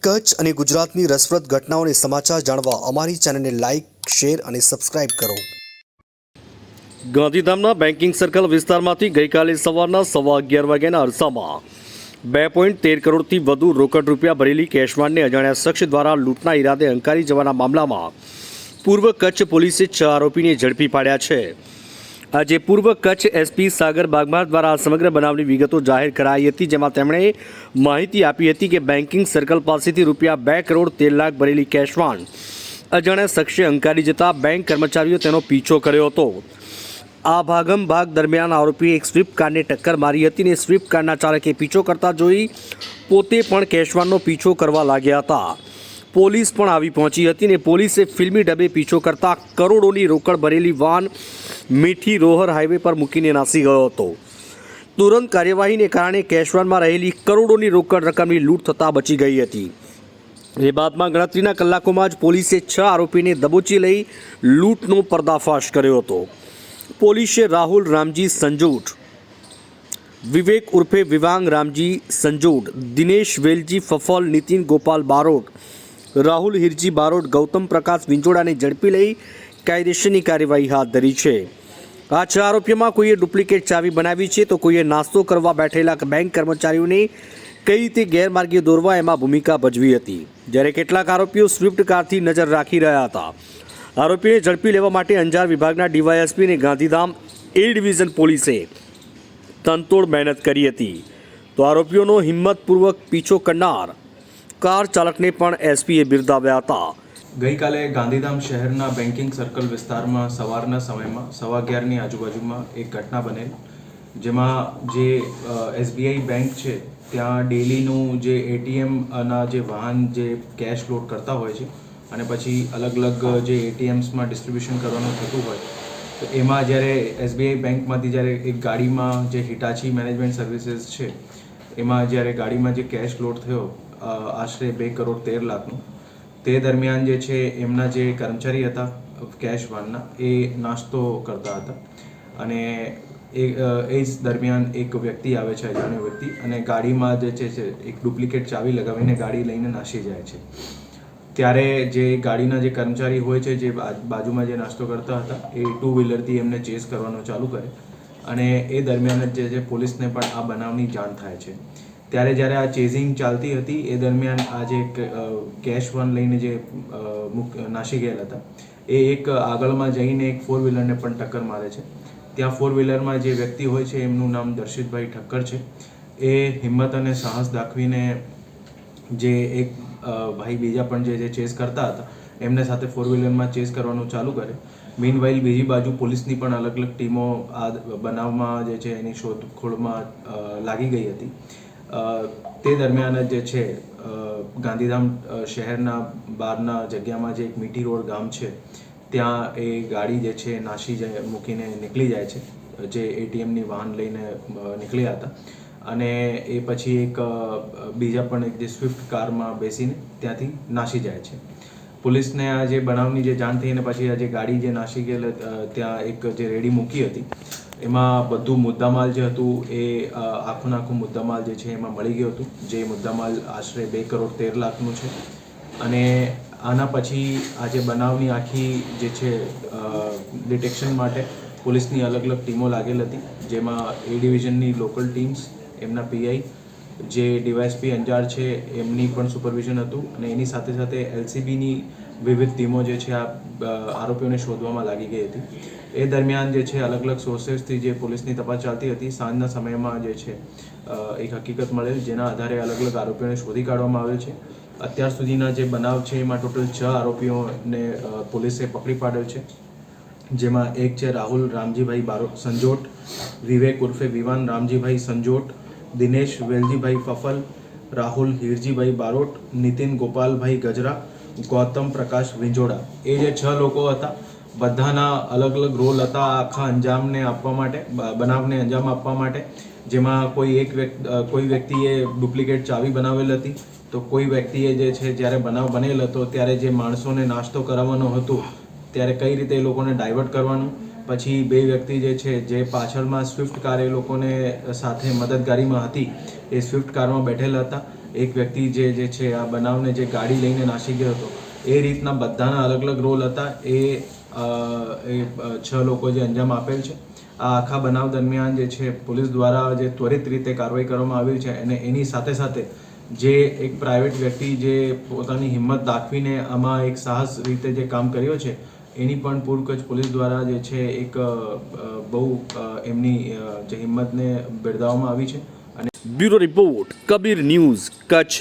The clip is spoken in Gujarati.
કચ્છ અને ગુજરાતની રસપ્રદ ઘટનાઓને સમાચાર જાણવા અમારી ચેનલને લાઇક, શેર અને સબસ્ક્રાઇબ કરો. ગાંધીધામના બેન્કિંગ સર્કલ વિસ્તારમાંથી ગઈકાલે સવારના 11:15 વાગ્યાના અરસામાં 2.13 કરોડથી વધુ રોકડ રૂપિયા ભરેલી કેશવાનને અજાણ્યા શખ્સ દ્વારા લૂંટના ઈરાદે હંકારી જવાના મામલામાં પૂર્વ કચ્છ પોલીસે 6 આરોપીને ઝડપી પાડ્યા છે. આજે પૂર્વ કચ્છ એસપી સાગર બાગમાર દ્વારા આ સમગ્ર બનાવની વિગતો જાહેર કરાઈ હતી, જેમાં તેમણે માહિતી આપી હતી કે બેન્કિંગ સર્કલ પાસેથી રૂપિયા 2 કરોડ 13 લાખ ભરેલી કેશવાન અજાણ્યા શખ્સે હંકારી જતા બેંક કર્મચારીઓ તેનો પીછો કર્યો હતો. આ ભાગમ ભાગ દરમિયાન આરોપીએ એક સ્વિફ્ટ કારને ટક્કર મારી હતી અને સ્વિફ્ટ કારના ચાલકે પીછો કરતા જોઈ પોતે પણ કેશવાનનો પીછો કરવા લાગ્યા હતા. પોલીસ પણ આવી પહોંચી હતી અને પોલીસે ફિલ્મી ડબે પીછો કરતા કરોડોની રોકડ ભરેલી વાન મીઠી રોહર હાઈવે પર મૂકીને નાસી ગયો હતો. તુરંત કાર્યવાહીને કારણે કેશવાનમાં રહેલી કરોડોની રોકડ રકમની લૂંટ થતાં બચી ગઈ હતી. એ બાદમાં ગણતરીના કલાકોમાં જ પોલીસે 6 આરોપીને દબોચી લઈ લૂંટનો પર્દાફાશ કર્યો હતો. પોલીસે રાહુલ રામજી સંજોટ, વિવેક ઉર્ફે વિવાંગ રામજી સંજોટ, દિનેશ વેલજી ફફલ, નીતિન ગોપાલ બારોટ, રાહુલ હિરજી બારોટ, ગૌતમ પ્રકાશ વિંજોડાને ઝડપી લઈ કાયદેસરની કાર્યવાહી હાથ ધરી છે. આ 6 આરોપીઓમાં કોઈએ ડુપ્લિકેટ ચાવી બનાવી છે તો કોઈએ નાસ્તો કરવા બેઠેલા બેંક કર્મચારીઓને કઈ રીતે ગેરમાર્ગે દોરવા એમાં ભૂમિકા ભજવી હતી, જ્યારે કેટલાક આરોપીઓ સ્વિફ્ટ કારથી નજર રાખી રહ્યા હતા. આરોપીને ઝડપી લેવા માટે અંજાર વિભાગના ડીવાયએસપી અને ગાંધીધામ એ ડિવિઝન પોલીસે તનતોડ મહેનત કરી હતી. તો આરોપીઓનો હિંમતપૂર્વક પીછો કરનાર કાર ચાલકને પણ એસપીએ બિરદાવ્યા હતા. ગઈકાલે ગાંધીધામ શહેરના બેન્કિંગ સર્કલ વિસ્તારમાં સવારના સમયમાં 11:15ની આજુબાજુમાં એક ઘટના બનેલ, જેમાં જે એસબીઆઈ બેંક છે ત્યાં ડેલીનું જે એટીએમના જે વાહન જે કેશ લોડ કરતા હોય છે અને પછી અલગ અલગ જે એટીએમ્સમાં ડિસ્ટ્રીબ્યુશન કરવાનું થતું હોય, તો એમાં જ્યારે એસબીઆઈ બેંકમાંથી જ્યારે એક ગાડીમાં જે હિટાચી મેનેજમેન્ટ સર્વિસીસ છે એમાં જ્યારે ગાડીમાં જે કેશ લોડ થયો આશરે 2 કરોડ 13 લાખનું, તે દરમિયાન જે છે એમના જે કર્મચારી હતા કેશ વાનના એ નાસ્તો કરતા હતા અને એ જ દરમિયાન એક વ્યક્તિ આવે છે, અજાણ્યો વ્યક્તિ, અને ગાડીમાં જે છે એક ડુપ્લિકેટ ચાવી લગાવીને ગાડી લઈને નાસી જાય છે. ત્યારે જે ગાડીના જે કર્મચારી હોય છે જે બાજુમાં જે નાસ્તો કરતા હતા એ 2 વ્હીલરથી એમને ચેસ કરવાનું ચાલુ કરે અને એ દરમિયાન જ જે પોલીસને પણ આ બનાવની જાણ થાય છે. ત્યારે જ્યારે આ ચેઝિંગ ચાલતી હતી એ દરમિયાન આ જે કેશ વન લઈને જે નાસી ગયેલા હતા એ એક આગળમાં જઈને એક 4 વ્હીલરને પણ ટક્કર મારે છે. ત્યાં 4 વ્હીલરમાં જે વ્યક્તિ હોય છે એમનું નામ દર્શિતભાઈ ઠક્કર છે. એ હિંમત અને સાહસ દાખવીને જે એક ભાઈ બીજા પણ જે ચેસ કરતા હતા એમને સાથે 4 વ્હીલરમાં ચેસ કરવાનું ચાલુ કરે. મીનવાઇલ બીજી બાજુ પોલીસની પણ અલગ અલગ ટીમો આ બનાવમાં જે છે એની શોધખોળમાં લાગી ગઈ હતી. તે દરમિયાન જ જે છે ગાંધીધામ શહેરના બહારના જગ્યામાં જે એક મીઠી રોડ ગામ છે ત્યાં એ ગાડી જે છે નાસી જાય મૂકીને નીકળી જાય છે, જે એટીએમની વાહન લઈને નીકળ્યા હતા, અને એ પછી એક બીજા પણ એક જે સ્વિફ્ટ કારમાં બેસીને ત્યાંથી નાસી જાય છે. પોલીસને આ જે બનાવની જે જાણ થઈ અને પછી આ જે ગાડી જે નાસી ગયેલ ત્યાં એક જે રેડી મૂકી હતી એમાં બધું મુદ્દામાલ જે હતું એ આખું મુદ્દામાલ જે છે એમાં મળી ગયું હતું, જે મુદ્દામાલ આશરે 2 કરોડ 13 લાખનું છે. અને આના પછી આ જે બનાવની આખી જે છે ડિટેક્શન માટે પોલીસની અલગ અલગ ટીમો લાગેલ હતી, જેમાં એ ડિવિઝનની લોકલ ટીમ્સ, એમના પીઆઈ, જે ડીવાયએસપી અંજાર છે એમની પણ સુપરવિઝન હતું, અને એની સાથે સાથે એલસીબીની વિવિધ ટીમો જે છે આ આરોપીઓને શોધવામાં લાગી ગઈ હતી. એ દરમિયાન જે છે અલગ અલગ સોર્સેસથી જે પોલીસની તપાસ ચાલતી હતી, સાંજના સમયમાં જે છે એક હકીકત મળેલ, જેના આધારે અલગ અલગ આરોપીઓને શોધી કાઢવામાં આવેલ છે. અત્યાર સુધીના જે બનાવ છે એમાં ટોટલ 6 આરોપીઓને પોલીસે પકડી પાડેલ છે, જેમાં એક છે રાહુલ રામજીભાઈ બારોટ સંજોટ, વિવેક ઉર્ફે વિવાન રામજીભાઈ સંજોટ, દિનેશ વેલજીભાઈ ફફલ, રાહુલ હિરજીભાઈ બારોટ, નીતિન ગોપાલભાઈ ગજરા, ગૌતમ પ્રકાશ વિંજોડા. એ જે 6 લોકો હતા બધાના અલગ અલગ રોલ હતા આખા અંજામને આપવા માટે, બનાવને અંજામ આપવા માટે, જેમાં કોઈ વ્યક્તિએ ડુપ્લિકેટ ચાવી બનાવેલ હતી, તો કોઈ વ્યક્તિએ જે છે જ્યારે બનાવ બનેલ હતો ત્યારે જે માણસોને નાસ્તો કરાવવાનો હતો ત્યારે કઈ રીતે એ લોકોને ડાયવર્ટ કરવાનું, પછી 2 વ્યક્તિ જે છે જે પાછળમાં સ્વિફ્ટ કાર એ લોકોને સાથે મદદગારીમાં હતી એ સ્વિફ્ટ કારમાં બેઠેલા હતા એક વ્યક્તિ જે છે આ બનાવને જે ગાડી લઈને નાસી ગયો હતો, એ રીતના બધાના અલગ અલગ રોલ હતા. એ 6 લોકો જે અંજામ આપેલ છે. આ આખા બનાવ દરમિયાન જે છે પોલીસ દ્વારા જે ત્વરિત રીતે કાર્યવાહી કરવામાં આવી છે અને એની સાથે સાથે જે એક પ્રાઇવેટ વ્યક્તિ જે પોતાની હિંમત દાખવીને આમાં એક સાહસ રીતે જે કામ કર્યો છે, એની પણ પૂરકચ્છ પોલીસ દ્વારા જે છે એક બહુ એમની જે હિંમતને બિરદાવવામાં આવી છે. અને bureau report Kabir news Kutch.